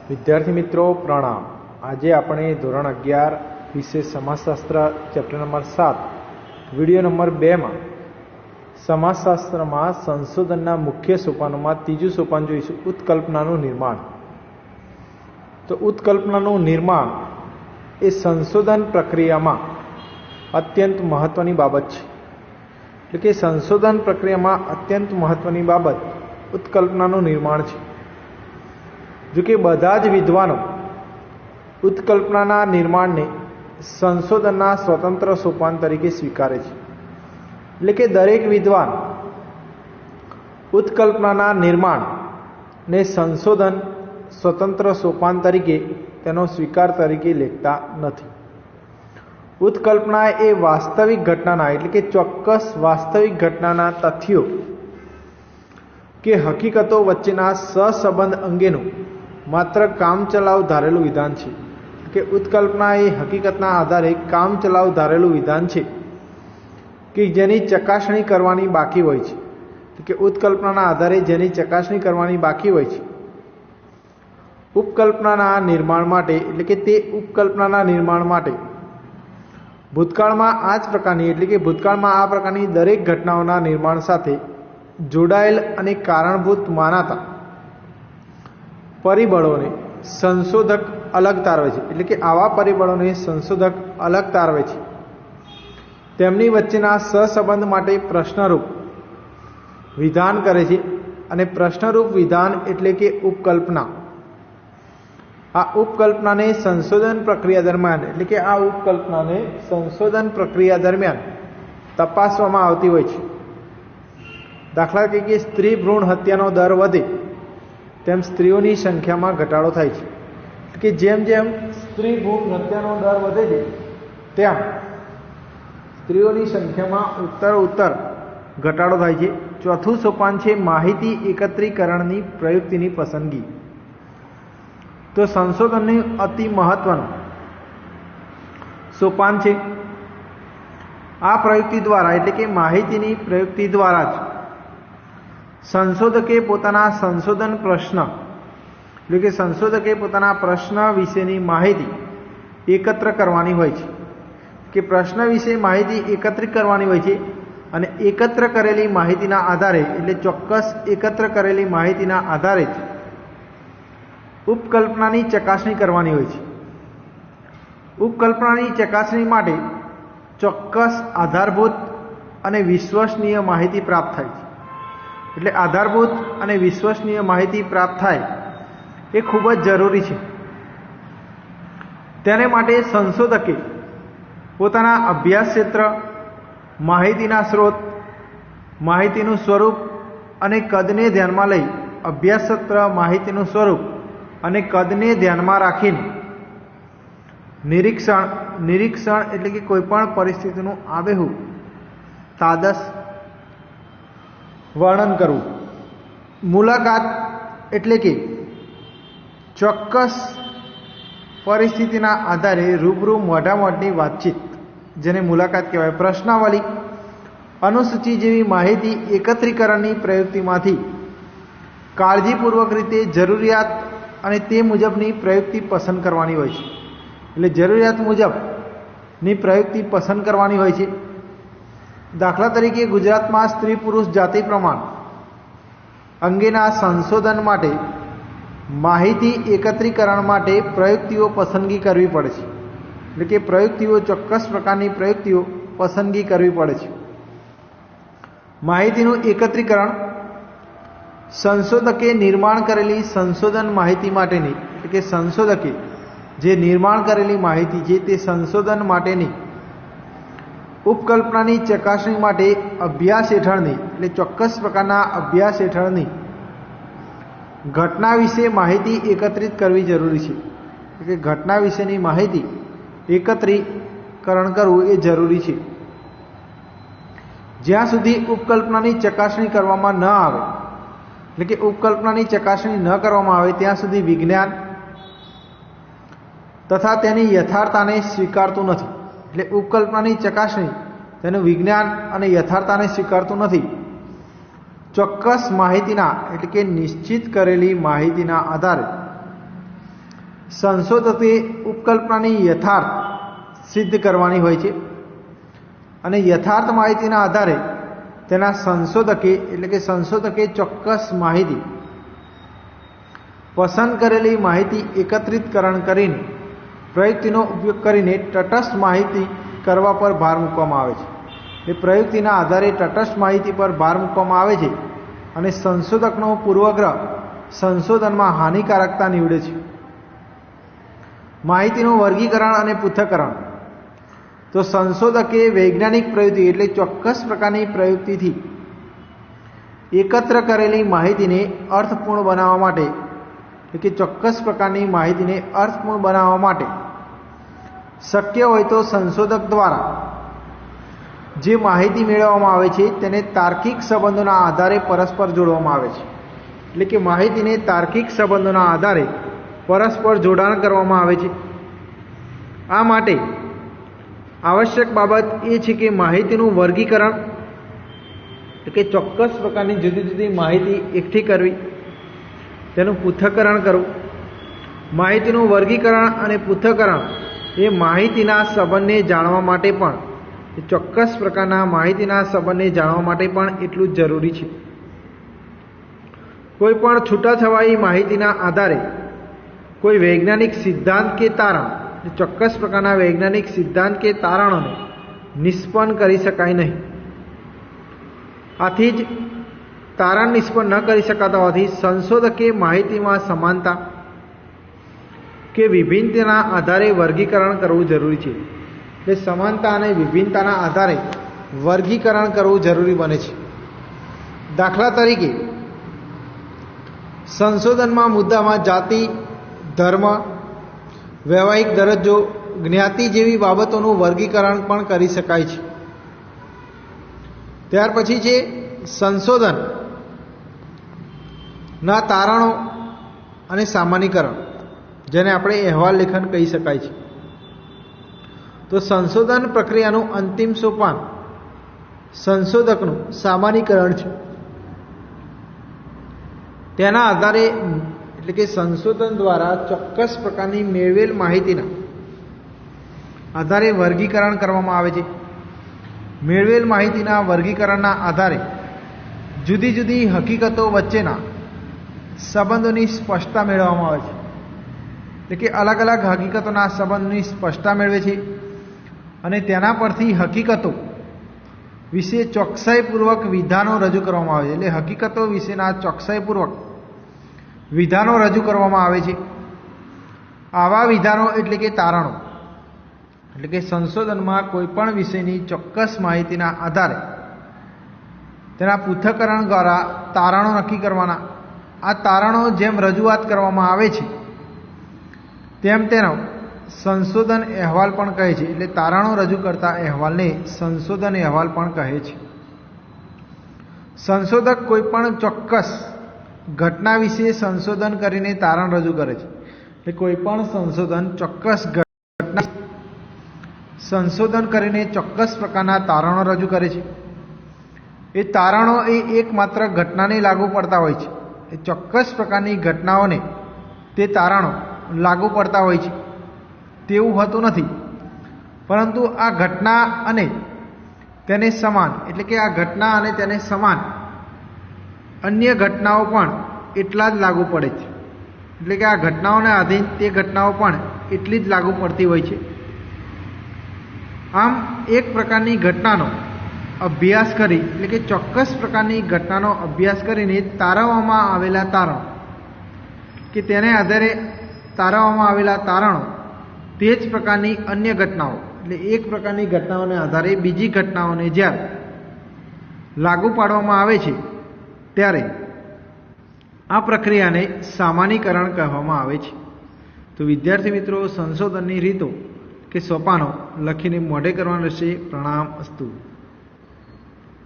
વિદ્યાર્થી મિત્રો પ્રણામ। આજે આપણે ધોરણ 11 વિશે સમાજશાસ્ત્ર ચેપ્ટર નંબર 7 વિડિયો નંબર 2 માં સમાજશાસ્ત્રમાં સંશોધનના મુખ્ય સોપાનોમાં ત્રીજું સોપાન જોઈશું, ઉત્કલ્પનાનું નિર્માણ। તો ઉત્કલ્પનાનું નિર્માણ એ સંશોધન પ્રક્રિયામાં અત્યંત મહત્વની બાબત છે। એટલે કે સંશોધન પ્રક્રિયામાં અત્યંત મહત્વની બાબત ઉત્કલ્પનાનું નિર્માણ છે। જો કે બધા જ વિદ્વાનો ઉત્કલ્પનાના નિર્માણને સંશોધનના સ્વતંત્ર સોપાન તરીકે સ્વીકારે છે। એટલે કે દરેક વિદ્વાન ઉત્કલ્પનાના નિર્માણને સંશોધન સ્વતંત્ર સોપાન તરીકે તેનો સ્વીકાર તરીકે લેતા નથી। ઉત્કલ્પના એ વાસ્તવિક ઘટનાના એટલે કે ચોક્કસ વાસ્તવિક ઘટનાના તથ્યો કે હકીકતો વચ્ચેના સહસંબંધ અંગેનું માત્ર કામચલાઉ ધારેલું વિધાન છે। કે ઉત્કલ્પના એ હકીકતના આધારે કામચલાઉ ધારેલું વિધાન છે કે જેની ચકાસણી કરવાની બાકી હોય છે। કે ઉત્કલ્પનાના આધારે જેની ચકાસણી કરવાની બાકી હોય છે। ઉપકલ્પનાના નિર્માણ માટે એટલે કે તે ઉપકલ્પનાના નિર્માણ માટે ભૂતકાળમાં આ જ પ્રકારની એટલે કે ભૂતકાળમાં આ પ્રકારની દરેક ઘટનાઓના નિર્માણ સાથે જોડાયેલ અને કારણભૂત માનાતા પરિબળોને સંશોધક અલગ તારવે છે। એટલે કે આવા પરિબળોને સંશોધક અલગ તારવે છે, તેમની વચ્ચેના સહસંબંધ માટે પ્રશ્નરૂપ વિધાન કરે છે। અને પ્રશ્નરૂપ વિધાન એટલે કે ઉપકલ્પના, આ ઉપકલ્પનાને સંશોધન પ્રક્રિયા દરમિયાન એટલે કે આ ઉપકલ્પનાને સંશોધન પ્રક્રિયા દરમિયાન તપાસવામાં આવતી હોય છે। દાખલા તરીકે સ્ત્રી ભ્રૂણ હત્યાનો દર વધે તેમ સ્ત્રીઓની સંખ્યામાં ઘટાડો થાય છે। કે જેમ જેમ સ્ત્રી ભ્રૂણ હત્યાનો દર વધે છે તેમ સ્ત્રીઓની સંખ્યામાં ઉત્તર ઘટાડો થાય છે। ચોથું સોપાન છે માહિતી એકત્રીકરણની પ્રયુક્તિની પસંદગી। તો સંશોધનનું અતિ મહત્વનું સોપાન છે। આ પ્રયુક્તિ દ્વારા એટલે કે માહિતીની પ્રયુક્તિ દ્વારા જ સંશોધકે પોતાના સંશોધન પ્રશ્ન એટલે કે સંશોધકે પોતાના પ્રશ્ન વિશેની માહિતી એકત્ર કરવાની હોય છે। કે પ્રશ્ન વિશે માહિતી એકત્રિત કરવાની હોય છે અને એકત્ર કરેલી માહિતીના આધારે એટલે ચોક્કસ એકત્ર કરેલી માહિતીના આધારે જ ઉપકલ્પનાની ચકાસણી કરવાની હોય છે। ઉપકલ્પનાની ચકાસણી માટે ચોક્કસ આધારભૂત અને વિશ્વસનીય માહિતી પ્રાપ્ત થાય છે। એટલે આધારભૂત અને વિશ્વસનીય માહિતી પ્રાપ્ત થાય એ ખૂબ જ જરૂરી છે। તેને માટે સંશોધકે પોતાના અભ્યાસ ક્ષેત્ર, માહિતીના સ્ત્રોત, માહિતીનું સ્વરૂપ અને કદને ધ્યાનમાં લઈ અભ્યાસ ક્ષેત્ર, માહિતીનું સ્વરૂપ અને કદને ધ્યાનમાં રાખીને નિરીક્ષણ એટલે કે કોઈપણ પરિસ્થિતિનું આબેહૂબ તાદસ વર્ણન કરવું। મુલાકાત એટલે કે ચોક્કસ પરિસ્થિતિના આધારે રૂબરૂ મોઢામોઢની વાતચીત, જેને મુલાકાત કહેવાય। પ્રશ્નાવલી, અનુસૂચિ જેવી માહિતી એકત્રીકરણની પ્રયુક્તિમાંથી કાળજીપૂર્વક રીતે જરૂરિયાત અને તે મુજબની પ્રયુક્તિ પસંદ કરવાની હોય છે। એટલે જરૂરિયાત મુજબની પ્રયુક્તિ પસંદ કરવાની હોય છે। દાખલા તરીકે ગુજરાતમાં સ્ત્રી પુરુષ જાતિ પ્રમાણ અંગેના સંશોધન માટે માહિતી એકત્રીકરણ માટે પ્રયુક્તિઓ પસંદગી કરવી પડે છે। એટલે કે પ્રયુક્તિઓ ચોક્કસ પ્રકારની પ્રયુક્તિઓ પસંદગી કરવી પડે છે। માહિતીનું એકત્રીકરણ સંશોધકે નિર્માણ કરેલી સંશોધન માહિતી માટેની એટલે કે સંશોધકે જે નિર્માણ કરેલી માહિતી છે તે સંશોધન માટેની ઉપકલ્પનાની ચકાસણી માટે અભ્યાસ હેઠળની એટલે ચોક્કસ પ્રકારના અભ્યાસ હેઠળની ઘટના વિશે માહિતી એકત્રિત કરવી જરૂરી છે। એટલે કે ઘટના વિશેની માહિતી એકત્રીકરણ કરવું એ જરૂરી છે। જ્યાં સુધી ઉપકલ્પનાની ચકાસણી કરવામાં ન આવે એટલે કે ઉપકલ્પનાની ચકાસણી ન કરવામાં આવે ત્યાં સુધી વિજ્ઞાન તથા તેની યથાર્થતાને સ્વીકારતું નથી। એટલે ઉપકલ્પનાની ચકાસણી તેનું વિજ્ઞાન અને યથાર્થતાને સ્વીકારતું નથી। ચોક્કસ માહિતીના એટલે કે નિશ્ચિત કરેલી માહિતીના આધારે સંશોધકે ઉપકલ્પનાની યથાર્થ સિદ્ધ કરવાની હોય છે અને યથાર્થ માહિતીના આધારે તેના સંશોધકે ચોક્કસ માહિતી પસંદ કરેલી માહિતી એકત્રિતકરણ કરીને પ્રયુક્તિનો ઉપયોગ કરીને તટસ્થ માહિતી કરવા પર ભાર મૂકવામાં આવે છે. એ પ્રયુક્તિના આધારે તટસ્થ માહિતી પર ભાર મૂકવામાં આવે છે અને સંશોધકનો પૂર્વગ્રહ સંશોધનમાં હાનિકારકતા નીવડે છે. માહિતીનું વર્ગીકરણ અને પૃથ્થકરણ. તો સંશોધકે વૈજ્ઞાનિક પ્રયુક્તિ એટલે ચોક્કસ પ્રકારની પ્રયુક્તિથી એકત્ર કરેલી માહિતીને અર્થપૂર્ણ બનાવવા માટે એટલે કે ચોક્કસ પ્રકારની માહિતીને અર્થપૂર્ણ બનાવવા માટે શક્ય હોય તો સંશોધક દ્વારા જે માહિતી મેળવવામાં આવે છે તેને તાર્કિક સંબંધોના આધારે પરસ્પર જોડવામાં આવે છે. એટલે કે માહિતીને તાર્કિક સંબંધોના આધારે પરસ્પર જોડાણ કરવામાં આવે છે. આ માટે આવશ્યક બાબત એ છે કે માહિતીનું વર્ગીકરણ એટલે કે ચોક્કસ પ્રકારની જુદી જુદી માહિતી એકઠી કરવી, તેનું પૃથ્થકરણ કરવું. માહિતીનું વર્ગીકરણ અને પૃથ્થકરણ એ માહિતીના સંબંધને જાણવા માટે પણ ચોક્કસ પ્રકારના માહિતીના સંબંધને જાણવા માટે પણ એટલું જ જરૂરી છે. કોઈ પણ છૂટાછવાઈ માહિતીના આધારે કોઈ વૈજ્ઞાનિક સિદ્ધાંત કે તારણ ચોક્કસ પ્રકારના વૈજ્ઞાનિક સિદ્ધાંત કે તારણોને નિષ્પન્ન કરી શકાય નહીં. આથી જ તારણ નિષ્પન્ન ન કરી શકાતા હોવાથી સંશોધકે માહિતીમાં સમાનતા કે વિભિન્નતાના આધારે વર્ગીકરણ કરવું જરૂરી છે. એટલે સમાનતા અને વિભિન્નતાના આધારે વર્ગીકરણ કરવું જરૂરી બને છે. દાખલા તરીકે સંશોધનમાં મુદ્દામાં જાતિ, ધર્મ, વૈવાહિક દરજ્જો, જ્ઞાતિ જેવી બાબતોનું વર્ગીકરણ પણ કરી શકાય છે. ત્યાર પછી છે સંશોધનના તારણો અને સામાન્યીકરણ, જેને આપણે અહેવાલ લેખન કહી શકાય છે. તો સંશોધન પ્રક્રિયાનું અંતિમ સોપાન સંશોધકનું સામાન્યીકરણ છે. તેના આધારે એટલે કે સંશોધન દ્વારા ચોક્કસ પ્રકારની મેળવેલ માહિતીના આધારે વર્ગીકરણ કરવામાં આવે છે. મેળવેલ માહિતીના વર્ગીકરણના આધારે જુદી જુદી હકીકતો વચ્ચેના સંબંધોની સ્પષ્ટતા મેળવવામાં આવે છે. એટલે કે અલગ અલગ હકીકતોના સંબંધની સ્પષ્ટતા મેળવે છે અને તેના પરથી હકીકતો વિશે ચોકસાઈપૂર્વક વિધાનો રજૂ કરવામાં આવે છે. એટલે હકીકતો વિશેના ચોકસાઈપૂર્વક વિધાનો રજૂ કરવામાં આવે છે. આવા વિધાનો એટલે કે તારણો એટલે કે સંશોધનમાં કોઈપણ વિષયની ચોક્કસ માહિતીના આધારે તેના પૃથ્થકરણ દ્વારા તારણો નક્કી કરવાના. આ તારણો જેમ રજૂઆત કરવામાં આવે છે તેમ તેનો સંશોધન અહેવાલ પણ કહે છે. એટલે તારણો રજૂ કરતા અહેવાલને સંશોધન અહેવાલ પણ કહે છે. સંશોધક કોઈપણ ચોક્કસ ઘટના વિશે સંશોધન કરીને તારણ રજૂ કરે છે. એટલે કોઈપણ સંશોધન ચોક્કસ ઘટના સંશોધન કરીને ચોક્કસ પ્રકારના તારણો રજૂ કરે છે. એ તારણો એ એકમાત્ર ઘટનાને લાગુ પડતા હોય છે. એ ચોક્કસ પ્રકારની ઘટનાઓને તે તારણો લાગુ પડતા હોય છે તેવું હોતું નથી, પરંતુ આ ઘટના અને તેને સમાન એટલે કે આ ઘટના અને તેને સમાન અન્ય ઘટનાઓ પણ એટલા જ લાગુ પડે છે. એટલે કે આ ઘટનાઓને આધીન તે ઘટનાઓ પણ એટલી જ લાગુ પડતી હોય છે. આમ એક પ્રકારની ઘટનાનો અભ્યાસ કરી એટલે કે ચોક્કસ પ્રકારની ઘટનાનો અભ્યાસ કરીને તારવવામાં આવેલા તારણો કે તેને આધારે તારવવામાં આવેલા તારણો તે જ પ્રકારની અન્ય ઘટનાઓ એટલે એક પ્રકારની ઘટનાઓને આધારે બીજી ઘટનાઓને જ્યારે લાગુ પાડવામાં આવે છે ત્યારે આ પ્રક્રિયાને સામાન્યીકરણ કહેવામાં આવે છે. તો વિદ્યાર્થી મિત્રો, સંશોધનની રીતો કે સોપાનો લખીને મોઢે કરવાનું રહેશે. પ્રણામ અસ્તુ.